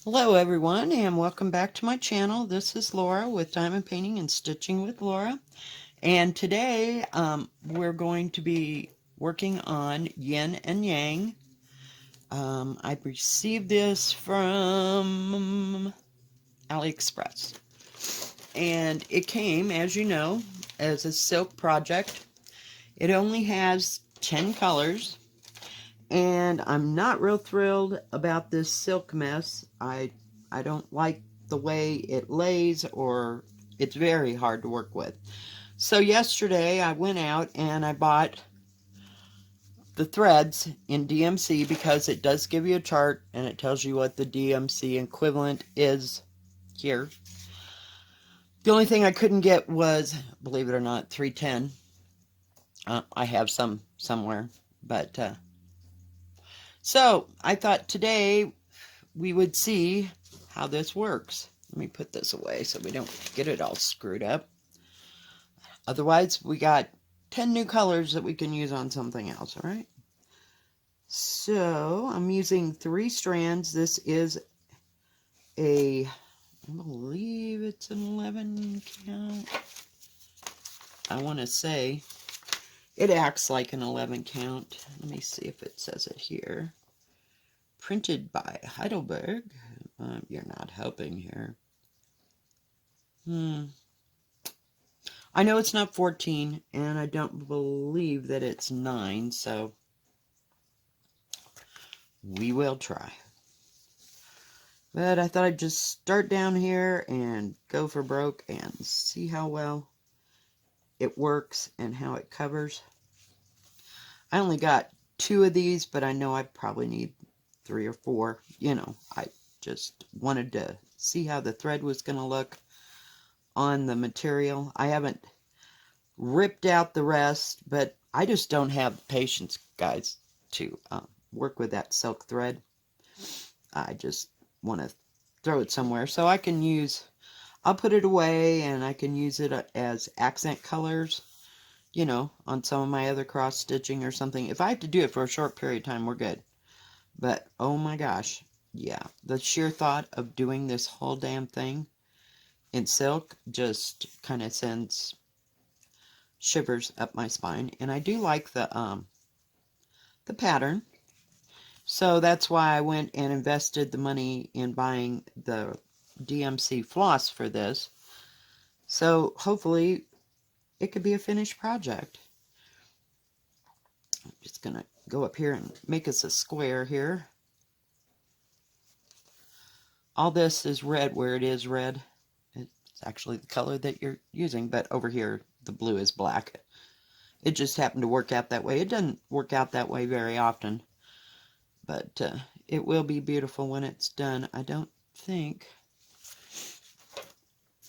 Hello everyone and welcome back to my channel. This is Laura with Diamond Painting and Stitching with Laura. And today we're going to be working on Yin and Yang. I received this from AliExpress. And it came, as you know, as a silk project. It only has 10 colors. And I'm not real thrilled about this silk mess. I don't like the way it lays, or it's very hard to work with. So yesterday I went out and I bought the threads in DMC because it does give you a chart and it tells you what the DMC equivalent is here. The only thing I couldn't get was, believe it or not, 310. I have some somewhere, but so I thought today we would see how this works. Let me put this away so we don't get it all screwed up. Otherwise, we got 10 new colors that we can use on something else, all right? So I'm using 3 strands. This is I believe it's an 11 count. I want to say it acts like an 11 count. Let me see if it says it here. Printed by Heidelberg. You're not helping here. I know it's not 14, and I don't believe that it's 9, so we will try. But I thought I'd just start down here and go for broke and see how well it works and how it covers. I only got 2 of these, but I know I probably need 3 or 4. You know, I just wanted to see how the thread was going to look on the material. I haven't ripped out the rest, but I just don't have the patience, guys, to work with that silk thread. I just want to throw it somewhere so I can use, I'll put it away and I can use it as accent colors, you know, on some of my other cross stitching or something. If I have to do it for a short period of time, we're good. But oh my gosh, yeah, the sheer thought of doing this whole damn thing in silk just kind of sends shivers up my spine. And I do like the pattern, so that's why I went and invested the money in buying the DMC floss for this. So hopefully it could be a finished project. I'm just gonna go up here and make us a square here. All this is red where it is red. It's actually the color that you're using, but over here the blue is black. It just happened to work out that way. It doesn't work out that way very often, but it will be beautiful when it's done. I don't think...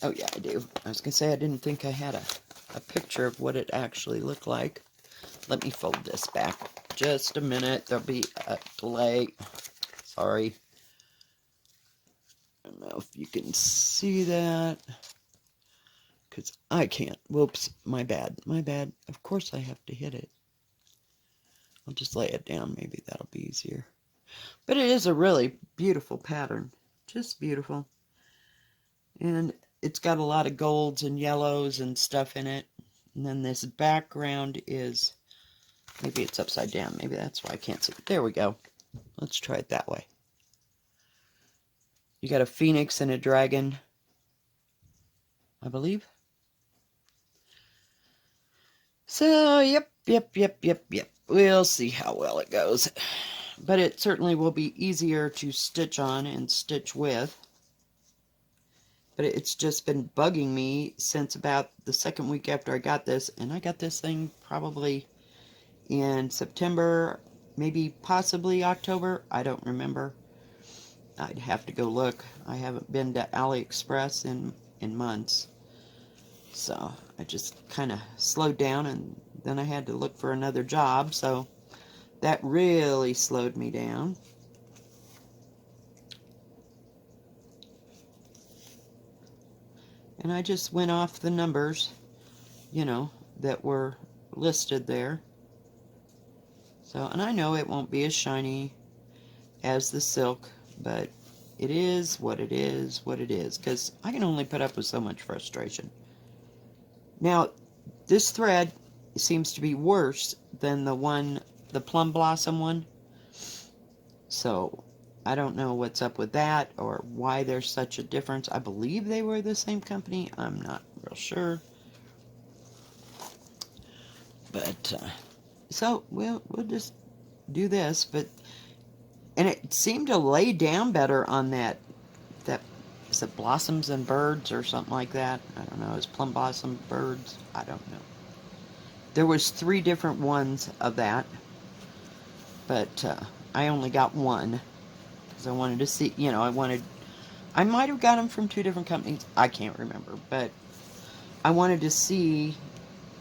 Oh yeah, I do. I was going to say I didn't think I had a picture of what it actually looked like. Let me fold this back just a minute. There'll be a delay. Sorry. I don't know if you can see that, because I can't. Whoops, my bad. My bad. Of course I have to hit it. I'll just lay it down. Maybe that'll be easier. But it is a really beautiful pattern. Just beautiful. And it's got a lot of golds and yellows and stuff in it. And then this background is, maybe it's upside down. Maybe that's why I can't see it. There we go. Let's try it that way. You got a phoenix and a dragon, I believe. So, yep. We'll see how well it goes. But it certainly will be easier to stitch on and stitch with. But it's just been bugging me since about the second week after I got this. And I got this thing probably in September, maybe possibly October. I don't remember. I'd have to go look. I haven't been to AliExpress in months. So I just kind of slowed down, and then I had to look for another job. So that really slowed me down. And I just went off the numbers, you know, that were listed there. So, and I know it won't be as shiny as the silk, but it is what it is, what it is, because I can only put up with so much frustration. Now, this thread seems to be worse than the Plum Blossom one. So, I don't know what's up with that or why there's such a difference. I believe they were the same company. I'm not real sure. But, so we'll just do this. And it seemed to lay down better on that, is it Blossoms and Birds or something like that? I don't know. Is Plum Blossom Birds? I don't know. There was 3 different ones of that, but I only got one because I wanted to see, I might have got them from 2 different companies. I can't remember, but I wanted to see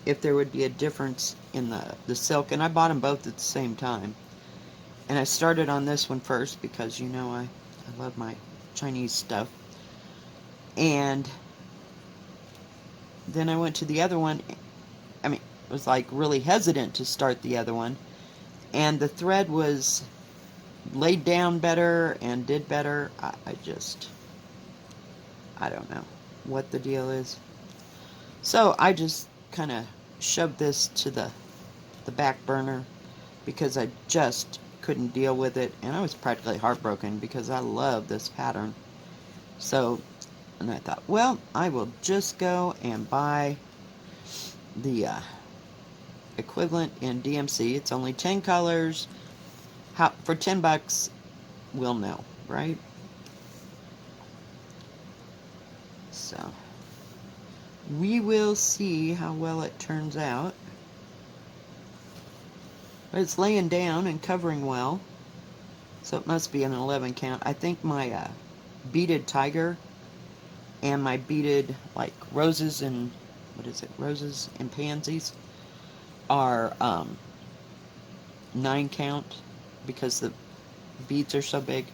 if there would be a difference in the silk, and I bought them both at the same time. And I started on this one first because, I love my Chinese stuff. And then I went to the other one. I mean, I was like really hesitant to start the other one. And the thread was laid down better and did better. I don't know what the deal is. So I just kind of shoved this to the back burner because I just couldn't deal with it. And I was practically heartbroken because I love this pattern. So, and I thought, well, I will just go and buy the equivalent in DMC. It's only 10 colors. For $10, we'll know, right? So, we will see how well it turns out. But it's laying down and covering well. So it must be an 11 count. I think my beaded tiger and my beaded, like, roses and, roses and pansies are 9 count because the beads are so big.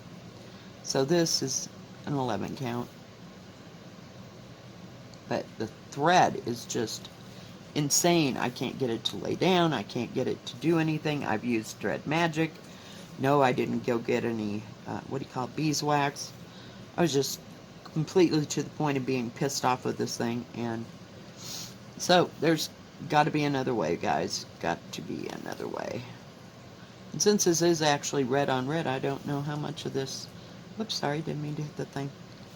So this is an 11 count. But the thread is just insane. I can't get it to lay down. I can't get it to do anything. I've used Thread Magic. No, I didn't go get any, beeswax. I was just completely to the point of being pissed off with this thing. And so there's got to be another way, guys. Got to be another way. And since this is actually red on red, I don't know how much of this, whoops, sorry, didn't mean to hit the thing,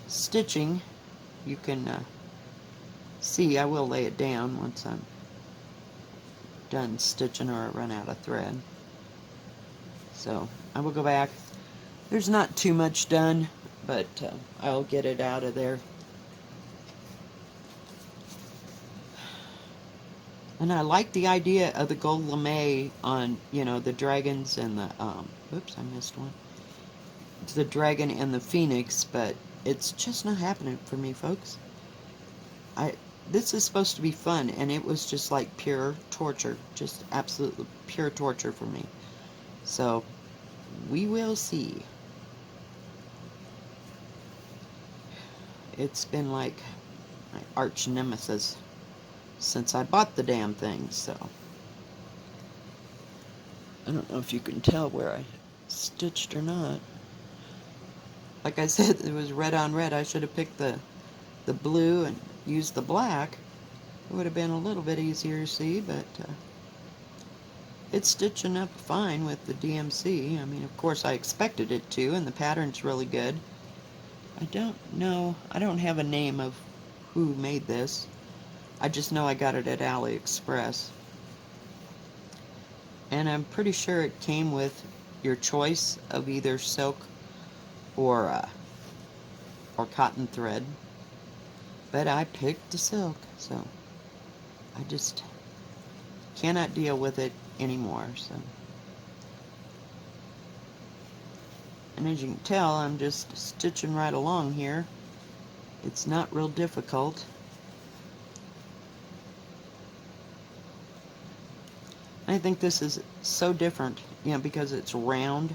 stitching you can see. I will lay it down once I'm done stitching or I run out of thread. So I will go back. There's not too much done, but I'll get it out of there. And I like the idea of the gold lame on, the dragons and the, oops, I missed one. It's the dragon and the phoenix, but it's just not happening for me, folks. This is supposed to be fun, and it was just like pure torture. Just absolute pure torture for me. So, we will see. It's been like my arch nemesis since I bought the damn thing, so. I don't know if you can tell where I stitched or not. Like I said, it was red on red. I should have picked the blue and used the black. It would have been a little bit easier to see, but it's stitching up fine with the DMC. I mean, of course I expected it to, and the pattern's really good. I don't know. I don't have a name of who made this. I just know I got it at AliExpress. And I'm pretty sure it came with your choice of either silk or cotton thread. But I picked the silk, so I just cannot deal with it anymore. So, and as you can tell, I'm just stitching right along here. It's not real difficult. I think this is so different, because it's round.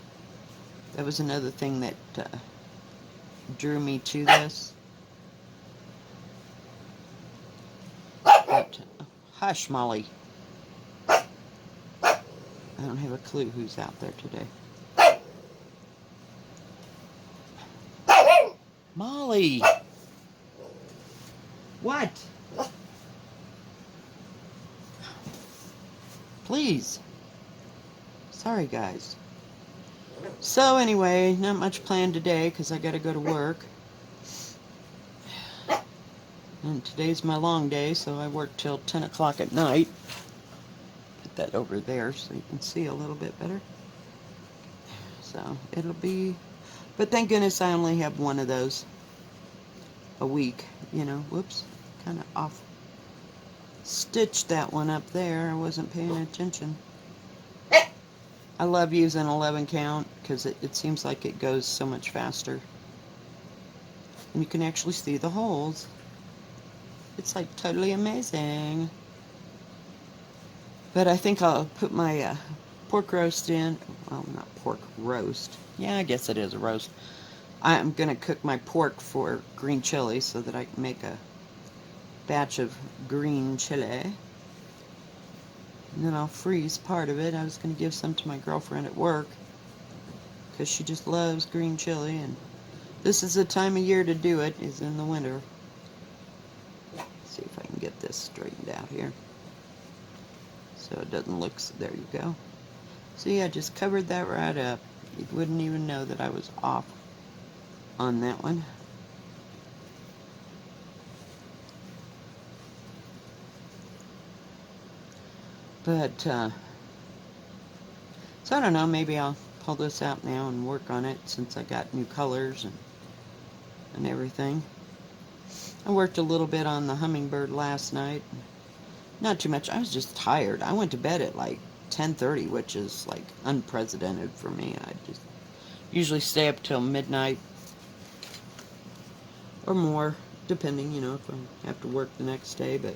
That was another thing that drew me to this. But, hush, Molly. I don't have a clue who's out there today. Molly! What? Please. Sorry, guys. So anyway, not much planned today because I got to go to work. And today's my long day, so I work till 10 o'clock at night. Put that over there so you can see a little bit better. So it'll be... But thank goodness I only have one of those a week, you know. Whoops, kind of off. Stitched that one up there. I wasn't paying attention. I love using 11 count because it seems like it goes so much faster. And you can actually see the holes. It's like totally amazing. But I think I'll put my pork roast in. Well, not pork roast. Yeah, I guess it is a roast. I'm going to cook my pork for green chili so that I can make a batch of green chili. And then I'll freeze part of it. I was going to give some to my girlfriend at work because she just loves green chili, and this is the time of year to do it, is in the winter. Let's see if I can get this straightened out here so it doesn't look... There you go. See, I just covered that right up. You wouldn't even know that I was off on that one. But, so I don't know, maybe I'll pull this out now and work on it since I got new colors and everything. I worked a little bit on the hummingbird last night. Not too much. I was just tired. I went to bed at like 10:30, which is like unprecedented for me. I just usually stay up till midnight or more, depending, you know, if I have to work the next day. But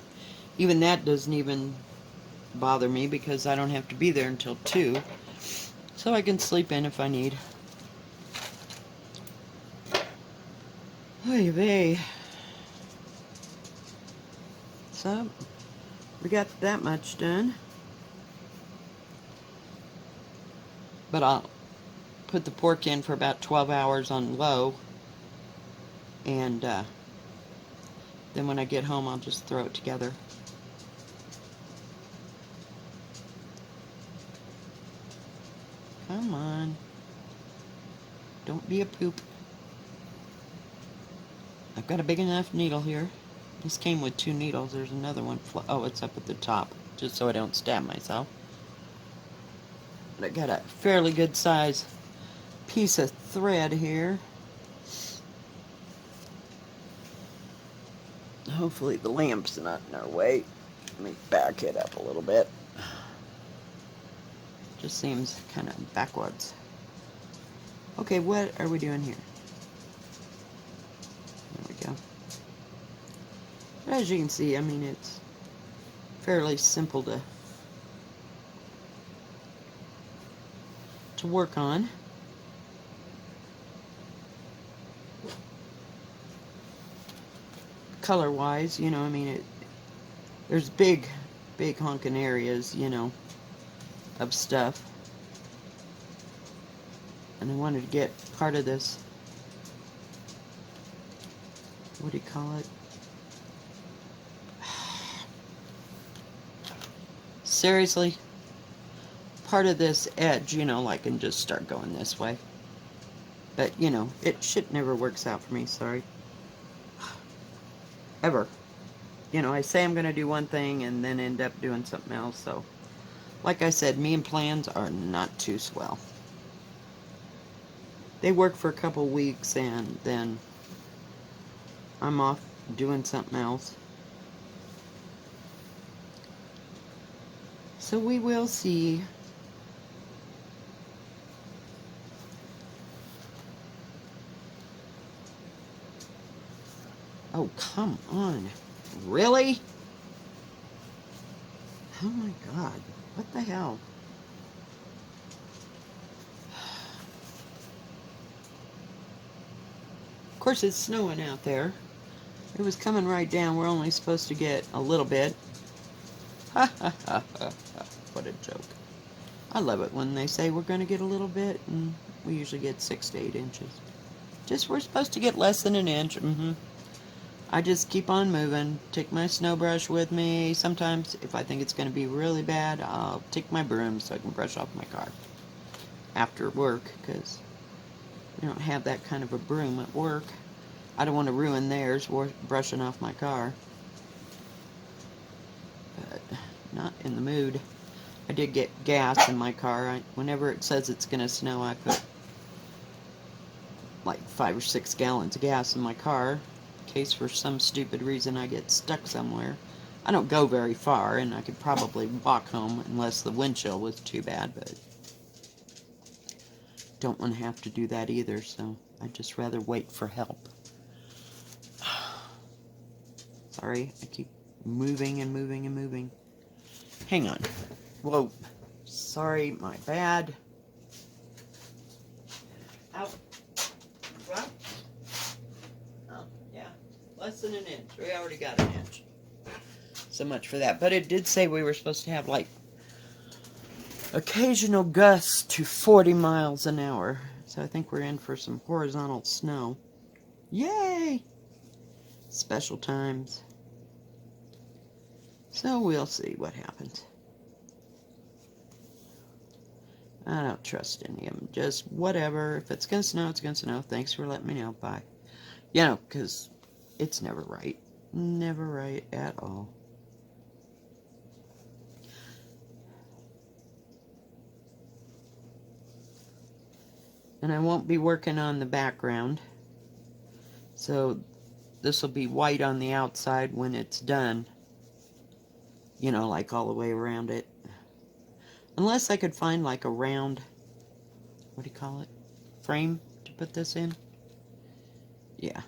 even that doesn't even bother me because I don't have to be there until 2, so I can sleep in if I need. Oy vey. So we got that much done, but I'll put the pork in for about 12 hours on low, and then when I get home I'll just throw it together. Come on. Don't be a poop. I've got a big enough needle here. This came with 2 needles. There's another one. Oh, it's up at the top, just so I don't stab myself. But I got a fairly good size piece of thread here. Hopefully the lamp's not in our way. Let me back it up a little bit. Just seems kind of backwards. Okay, what are we doing here? There we go. But as you can see, I mean, it's fairly simple to work on. Color-wise, you know, I mean, there's big honking areas, you know, of stuff, and I wanted to get part of this, what do you call it, seriously, part of this edge, you know, like, and just start going this way, but, you know, shit never works out for me, sorry, ever. You know, I say I'm going to do one thing and then end up doing something else, so like I said, me and plans are not too swell. They work for a couple weeks and then I'm off doing something else. So we will see. Oh, come on. Really? Oh my God. What the hell? Of course, it's snowing out there. It was coming right down. We're only supposed to get a little bit. Ha ha ha ha ha. What a joke. I love it when they say we're going to get a little bit, and we usually get 6 to 8 inches. Just, we're supposed to get less than an inch. I just keep on moving. Take my snow brush with me. Sometimes, if I think it's going to be really bad, I'll take my broom so I can brush off my car after work, because we don't have that kind of a broom at work. I don't want to ruin theirs brushing off my car. But not in the mood. I did get gas in my car. Whenever it says it's going to snow, I put like 5 or 6 gallons of gas in my car, in case for some stupid reason I get stuck somewhere. I don't go very far, and I could probably walk home unless the wind chill was too bad, but don't want to have to do that either, so I'd just rather wait for help. Sorry, I keep moving and moving and moving. Hang on. Whoa. Sorry, my bad. Ow. What? Oh, yeah. Less than an inch. We already got an inch. So much for that. But it did say we were supposed to have, like, occasional gusts to 40 miles an hour. So I think we're in for some horizontal snow. Yay! Special times. So we'll see what happens. I don't trust any of them. Just whatever. If it's going to snow, it's going to snow. Thanks for letting me know. Bye. You know, because it's never right. Never right at all. And I won't be working on the background. So this will be white on the outside when it's done. You know, like all the way around it. Unless I could find like a round, what do you call it, frame to put this in. Yeah.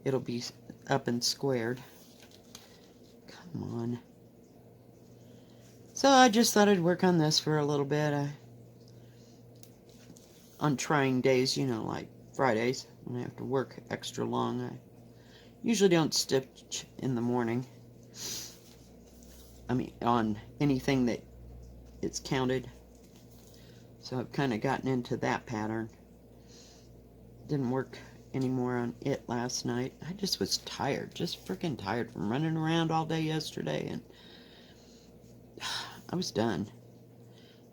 It'll be up and squared. Come on. So I just thought I'd work on this for a little bit. On trying days, you know, like Fridays, when I have to work extra long, I usually don't stitch in the morning. I mean, on anything that it's counted. So I've kind of gotten into that pattern. Didn't work anymore on it last night. I just was tired, just freaking tired from running around all day yesterday, and I was done.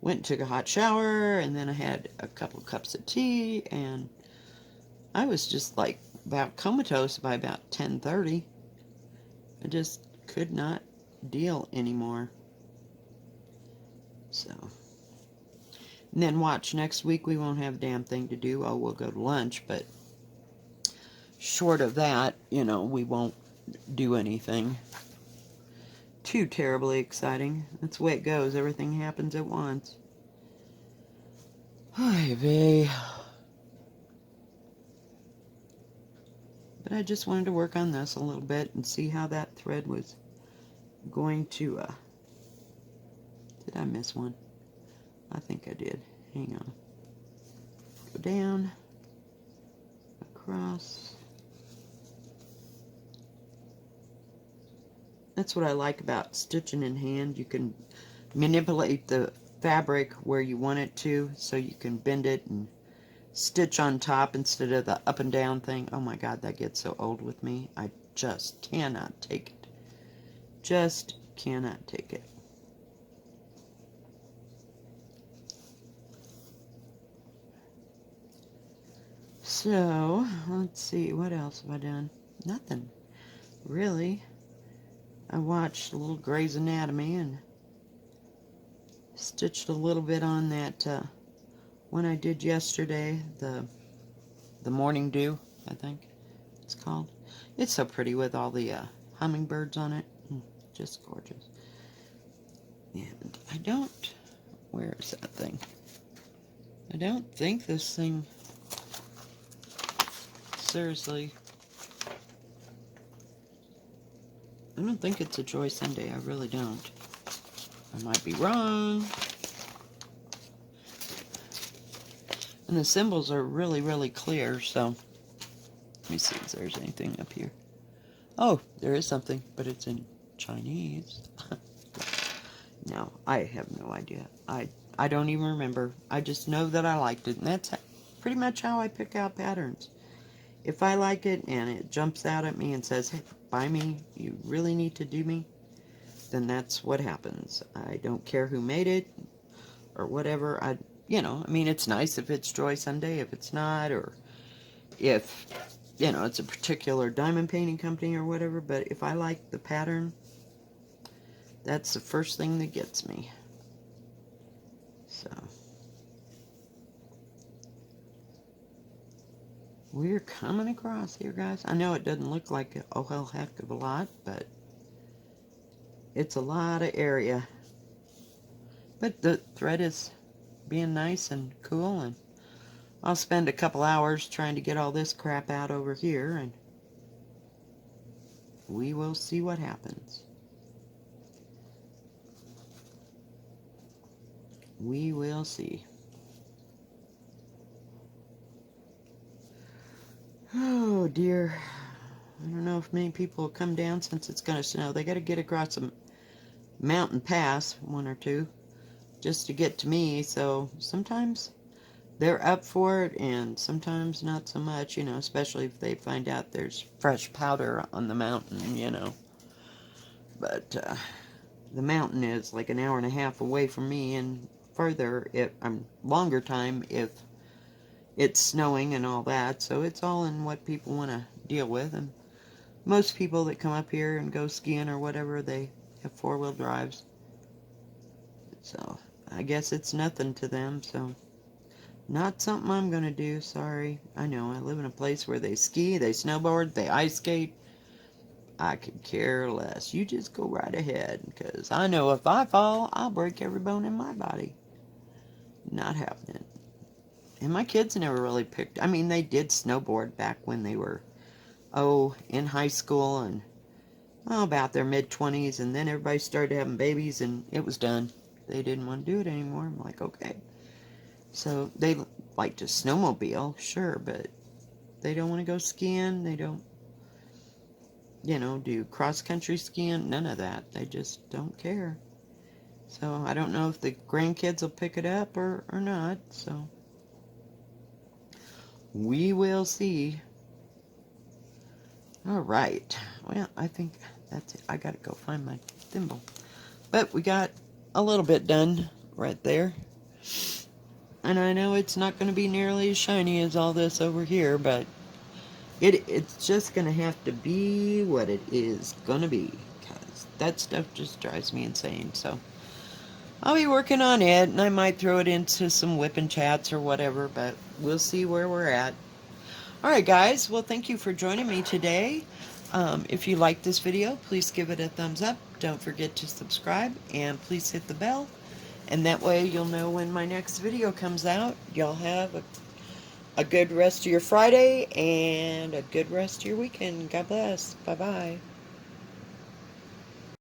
Went and took a hot shower, and then I had a couple cups of tea, and I was just like about comatose by about 10:30. I just could not deal anymore. So, and then watch, next week we won't have a damn thing to do. Oh, we'll go to lunch, but short of that, you know, we won't do anything too terribly exciting. That's the way it goes. Everything happens at once. Hi, vey. But I just wanted to work on this a little bit and see how that thread was going to, did I miss one? I think I did. Hang on. Go down, across. That's what I like about stitching in hand. You can manipulate the fabric where you want it to, so you can bend it and stitch on top instead of the up and down thing. Oh my God, that gets so old with me. I just cannot take it. Just cannot take it. So, let's see, what else have I done? Nothing, really. I watched a little Grey's Anatomy and stitched a little bit on that one I did yesterday, the Morning Dew, I think it's called. It's so pretty with all the hummingbirds on it. Just gorgeous. And I don't, where is that thing? I don't think this thing, seriously, I don't think it's a Joy Sunday. I really don't. I might be wrong. And the symbols are really, really clear, so let me see if there's anything up here. Oh, there is something, but it's in Chinese. No, I have no idea. I don't even remember. I just know that I liked it, and that's pretty much how I pick out patterns. if I like it and it jumps out at me and says, hey, buy me, you really need to do me, then that's what happens. I don't care who made it or whatever. I mean, it's nice if it's Joy Sunday, if it's not, or if, it's a particular diamond painting company or whatever, but if I like the pattern, that's the first thing that gets me. So, we're coming across here, guys. I know it doesn't look like a whole heck of a lot, but it's a lot of area. But the thread is being nice and cool, and I'll spend a couple hours trying to get all this crap out over here, and we will see what happens. We will see. Oh dear. I don't know if many people will come down since it's going to snow. They got to get across a mountain pass, one or two, just to get to me, so sometimes they're up for it and sometimes not so much, especially if they find out there's fresh powder on the mountain. But the mountain is like an hour and a half away from me, and further, longer time if it's snowing and all that, so it's all in what people want to deal with. And most people that come up here and go skiing or whatever, they have four-wheel drives, so I guess it's nothing to them. So not something I'm gonna do, sorry. I know, I live in a place where they ski, they snowboard, they ice skate. I could care less. You just go right ahead, because I know if I fall, I'll break every bone in my body. Not happening. And my kids never really picked, I mean, they did snowboard back when they were, in high school and, about their mid-20s, and then everybody started having babies, and it was done. They didn't want to do it anymore. I'm like, okay. So they like to snowmobile, sure, but they don't want to go skiing. They don't, do cross-country skiing. None of that. They just don't care. So I don't know if the grandkids will pick it up or not. So we will see. All right. Well, I think that's it. I got to go find my thimble. But we got a little bit done right there. And I know it's not going to be nearly as shiny as all this over here, but it's just going to have to be what it is going to be, because that stuff just drives me insane. So I'll be working on it, and I might throw it into some whipping chats or whatever, but we'll see where we're at. Alright guys, well thank you for joining me today. If you like this video, please give it a thumbs up. Don't forget to subscribe, and please hit the bell. And that way you'll know when my next video comes out. Y'all have a good rest of your Friday and a good rest of your weekend. God bless. Bye-bye.